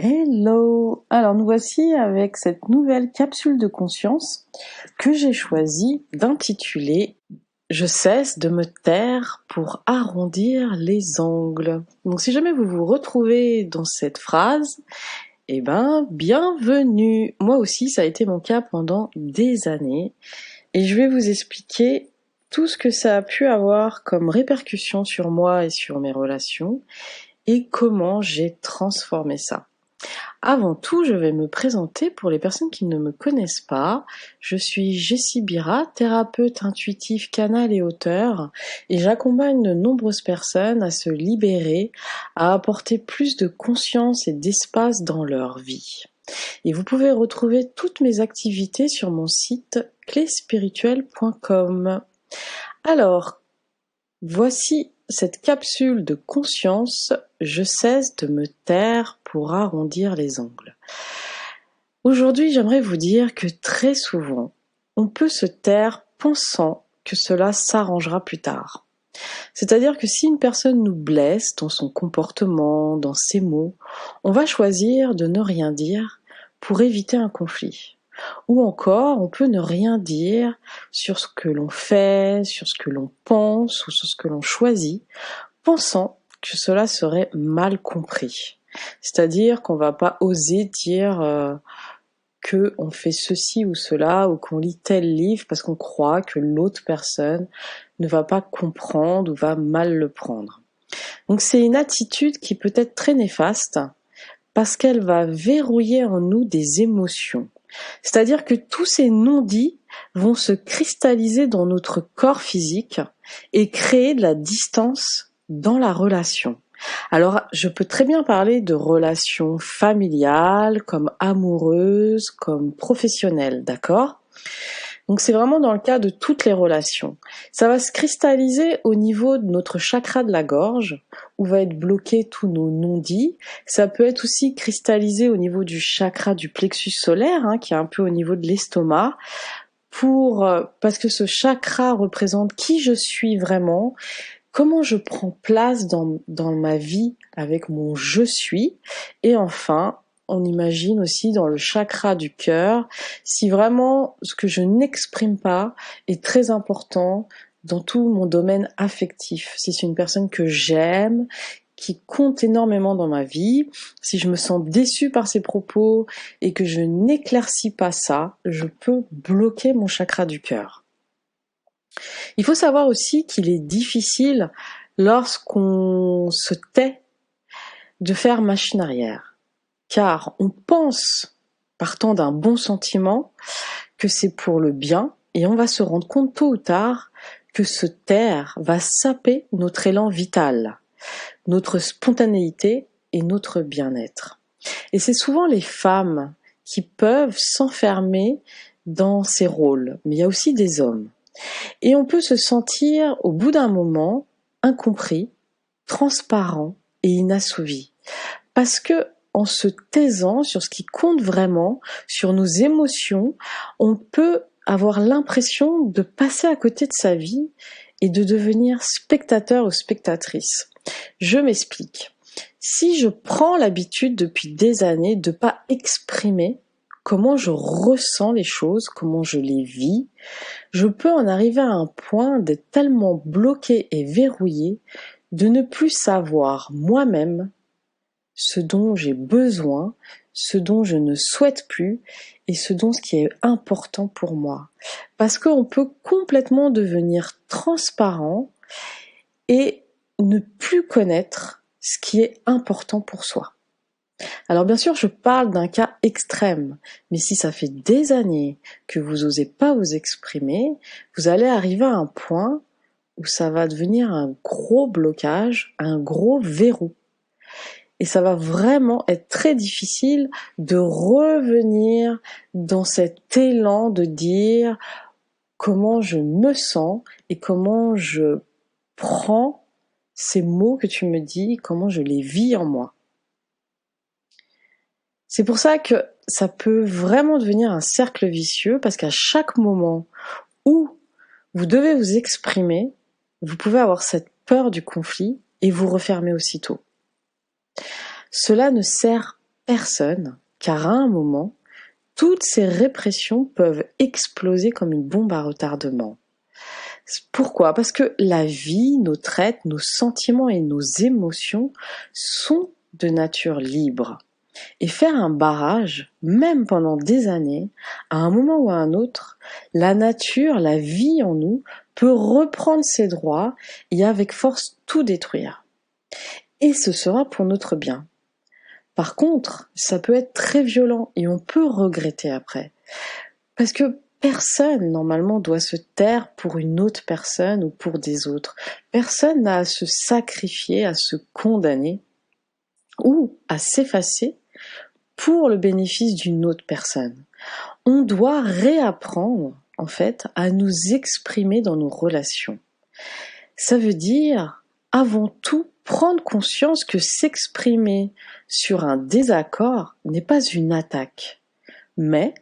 Hello! Alors nous voici avec cette nouvelle capsule de conscience que j'ai choisi d'intituler Je cesse de me taire pour arrondir les angles. Donc si jamais vous vous retrouvez dans cette phrase, bienvenue! Moi aussi ça a été mon cas pendant des années et je vais vous expliquer tout ce que ça a pu avoir comme répercussion sur moi et sur mes relations et comment j'ai transformé ça. Avant tout, je vais me présenter pour les personnes qui ne me connaissent pas. Je suis Jessie Bira, thérapeute intuitif, canal et auteur, et j'accompagne de nombreuses personnes à se libérer, à apporter plus de conscience et d'espace dans leur vie. Et vous pouvez retrouver toutes mes activités sur mon site cléspirituelle.com. Alors, voici cette capsule de conscience, je cesse de me taire pour arrondir les angles. Aujourd'hui, j'aimerais vous dire que très souvent, on peut se taire pensant que cela s'arrangera plus tard. C'est-à-dire que si une personne nous blesse dans son comportement, dans ses mots, on va choisir de ne rien dire pour éviter un conflit. Ou encore, on peut ne rien dire sur ce que l'on fait, sur ce que l'on pense ou sur ce que l'on choisit, pensant que cela serait mal compris. C'est-à-dire qu'on va pas oser dire que on fait ceci ou cela ou qu'on lit tel livre parce qu'on croit que l'autre personne ne va pas comprendre ou va mal le prendre. Donc c'est une attitude qui peut être très néfaste parce qu'elle va verrouiller en nous des émotions. C'est-à-dire que tous ces non-dits vont se cristalliser dans notre corps physique et créer de la distance dans la relation. Alors, je peux très bien parler de relations familiales, comme amoureuses, comme professionnelles, d'accord ? Donc c'est vraiment dans le cas de toutes les relations. Ça va se cristalliser au niveau de notre chakra de la gorge, où va être bloqué tous nos non-dits. Ça peut être aussi cristallisé au niveau du chakra du plexus solaire, qui est un peu au niveau de l'estomac, parce que ce chakra représente qui je suis vraiment, comment je prends place dans ma vie avec mon je suis, et enfin, on imagine aussi dans le chakra du cœur, si vraiment ce que je n'exprime pas est très important dans tout mon domaine affectif. Si c'est une personne que j'aime, qui compte énormément dans ma vie, si je me sens déçue par ses propos et que je n'éclaircis pas ça, je peux bloquer mon chakra du cœur. Il faut savoir aussi qu'il est difficile, lorsqu'on se tait, de faire machine arrière. Car on pense, partant d'un bon sentiment, que c'est pour le bien, et on va se rendre compte tôt ou tard que se taire va saper notre élan vital, notre spontanéité et notre bien-être. Et c'est souvent les femmes qui peuvent s'enfermer dans ces rôles, mais il y a aussi des hommes. Et on peut se sentir, au bout d'un moment, incompris, transparent et inassouvi. Parce que, en se taisant sur ce qui compte vraiment, sur nos émotions, on peut avoir l'impression de passer à côté de sa vie et de devenir spectateur ou spectatrice. Je m'explique. Si je prends l'habitude depuis des années de ne pas exprimer comment je ressens les choses, comment je les vis, je peux en arriver à un point d'être tellement bloqué et verrouillé de ne plus savoir moi-même ce dont j'ai besoin, ce dont je ne souhaite plus et ce qui est important pour moi. Parce qu'on peut complètement devenir transparent et ne plus connaître ce qui est important pour soi. Alors bien sûr, je parle d'un cas extrême, mais si ça fait des années que vous n'osez pas vous exprimer, vous allez arriver à un point où ça va devenir un gros blocage, un gros verrou. Et ça va vraiment être très difficile de revenir dans cet élan de dire comment je me sens et comment je prends ces mots que tu me dis, comment je les vis en moi. C'est pour ça que ça peut vraiment devenir un cercle vicieux, parce qu'à chaque moment où vous devez vous exprimer, vous pouvez avoir cette peur du conflit et vous refermer aussitôt. Cela ne sert personne, car à un moment, toutes ces répressions peuvent exploser comme une bombe à retardement. Pourquoi? Parce que la vie, nos traits, nos sentiments et nos émotions sont de nature libre. Et faire un barrage, même pendant des années, à un moment ou à un autre, la nature, la vie en nous, peut reprendre ses droits et avec force tout détruire. Et ce sera pour notre bien. Par contre, ça peut être très violent et on peut regretter après. Parce que personne, normalement, doit se taire pour une autre personne ou pour des autres. Personne n'a à se sacrifier, à se condamner ou à s'effacer pour le bénéfice d'une autre personne. On doit réapprendre, en fait, à nous exprimer dans nos relations. Ça veut dire, avant tout, prendre conscience que s'exprimer sur un désaccord n'est pas une attaque, mais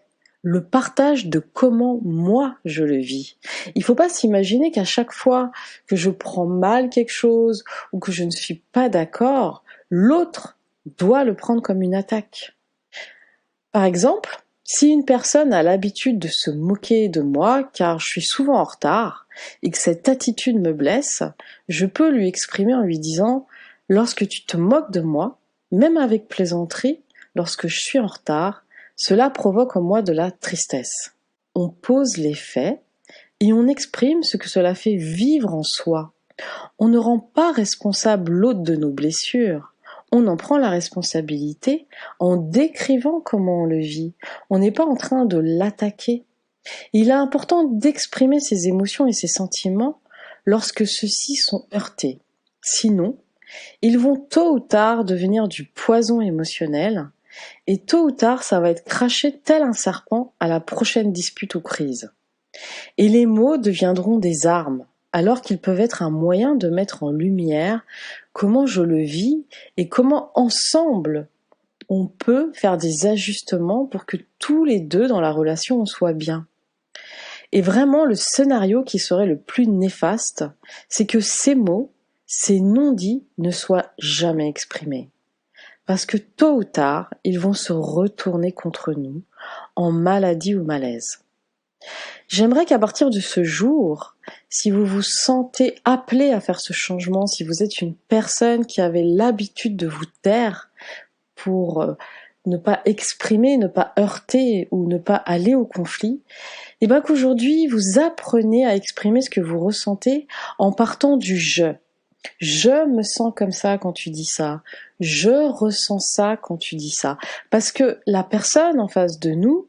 le partage de comment moi je le vis. Il ne faut pas s'imaginer qu'à chaque fois que je prends mal quelque chose ou que je ne suis pas d'accord, l'autre doit le prendre comme une attaque. Par exemple, si une personne a l'habitude de se moquer de moi car je suis souvent en retard et que cette attitude me blesse, je peux lui exprimer en lui disant « Lorsque tu te moques de moi, même avec plaisanterie, lorsque je suis en retard, cela provoque en moi de la tristesse. » On pose les faits et on exprime ce que cela fait vivre en soi. On ne rend pas responsable l'autre de nos blessures. On en prend la responsabilité en décrivant comment on le vit. On n'est pas en train de l'attaquer. Il est important d'exprimer ses émotions et ses sentiments lorsque ceux-ci sont heurtés. Sinon, ils vont tôt ou tard devenir du poison émotionnel et tôt ou tard, ça va être craché tel un serpent à la prochaine dispute ou crise. Et les mots deviendront des armes, alors qu'ils peuvent être un moyen de mettre en lumière comment je le vis et comment ensemble on peut faire des ajustements pour que tous les deux dans la relation on soit bien. Et vraiment le scénario qui serait le plus néfaste, c'est que ces mots, ces non-dits ne soient jamais exprimés. Parce que tôt ou tard, ils vont se retourner contre nous en maladie ou malaise. J'aimerais qu'à partir de ce jour, si vous vous sentez appelé à faire ce changement, si vous êtes une personne qui avait l'habitude de vous taire pour ne pas exprimer, ne pas heurter ou ne pas aller au conflit, et bien qu'aujourd'hui vous appreniez à exprimer ce que vous ressentez en partant du je. Je me sens comme ça quand tu dis ça. Je ressens ça quand tu dis ça. Parce que la personne en face de nous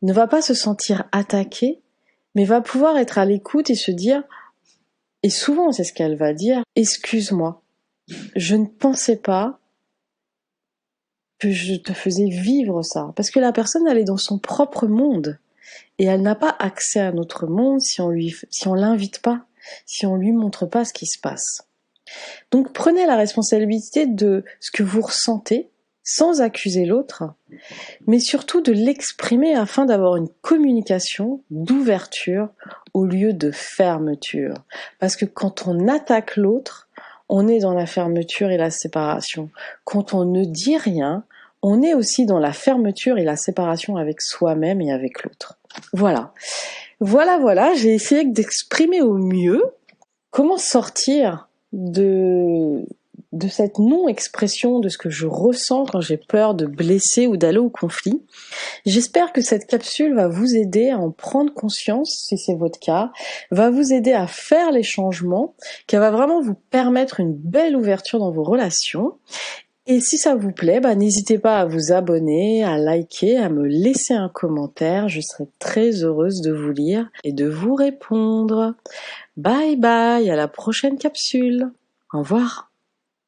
ne va pas se sentir attaquée, mais va pouvoir être à l'écoute et se dire, et souvent c'est ce qu'elle va dire, excuse-moi, je ne pensais pas que je te faisais vivre ça. Parce que la personne, elle est dans son propre monde et elle n'a pas accès à notre monde si on l'invite pas, si on lui montre pas ce qui se passe. Donc prenez la responsabilité de ce que vous ressentez sans accuser l'autre, mais surtout de l'exprimer afin d'avoir une communication d'ouverture au lieu de fermeture. Parce que quand on attaque l'autre, on est dans la fermeture et la séparation. Quand on ne dit rien, on est aussi dans la fermeture et la séparation avec soi-même et avec l'autre. Voilà, j'ai essayé d'exprimer au mieux comment sortir de cette non-expression de ce que je ressens quand j'ai peur de blesser ou d'aller au conflit. J'espère que cette capsule va vous aider à en prendre conscience, si c'est votre cas, va vous aider à faire les changements, qu'elle va vraiment vous permettre une belle ouverture dans vos relations. Et si ça vous plaît, n'hésitez pas à vous abonner, à liker, à me laisser un commentaire. Je serai très heureuse de vous lire et de vous répondre. Bye bye, à la prochaine capsule. Au revoir.